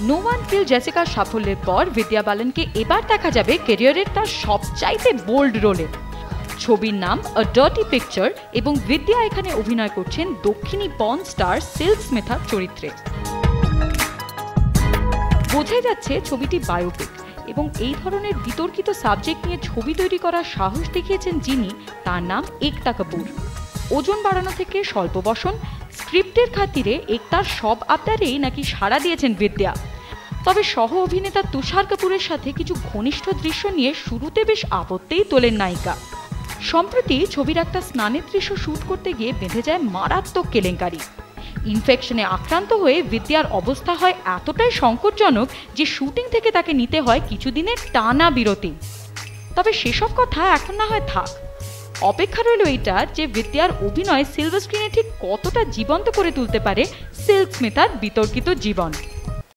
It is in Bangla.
নো ওয়ান কিল জেসিকার সাফল্যের পর বিদ্যা বালানকে এবার দেখা যাবে ক্যারিয়ারের তার সবচাইতে বোল্ড রোলে। ছবির নাম আ ডার্টি পিকচার এবং বিদ্যা এখানে অভিনয় করছেন দক্ষিণী পর্ন স্টার সিল্ক স্মিথার চরিত্রে। বোঝাই যাচ্ছে ছবিটি বায়োপিক এবং এই ধরনের বিতর্কিত সাবজেক্ট নিয়ে ছবি তৈরি করার সাহস দেখিয়েছেন যিনি, তার নাম একতা কাপুর। ওজন বাড়ানো থেকে স্বল্প বসন, স্ক্রিপ্টের খাতিরে একতার সব আবদারেই নাকি সাড়া দিয়েছেন বিদ্যা। তবে সহ অভিনেতা তুষার কাপুরের সাথে কিছু ঘনিষ্ঠ দৃশ্য নিয়ে শুরুতে বেশ আপত্তিই তোলেন নায়িকা। সম্প্রতি ছবির একটা স্নানের দৃশ্য শুট করতে গিয়ে বেঁধে যায় মারাত্মক কেলেঙ্কারি। ইনফেকশনে আক্রান্ত হয়ে বিদ্যার অবস্থা হয় এতটাই সংকটজনক যে শুটিং থেকে তাকে নিতে হয় কিছুদিনের টানা বিরতি। তবে সেসব কথা এখন না হয় থাক, অপেক্ষা রইল এইটা যে বিদ্যার অভিনয় সিলভার স্ক্রিনে ঠিক কতটা জীবন্ত করে তুলতে পারে সিল্ক স্মিথার বিতর্কিত জীবন।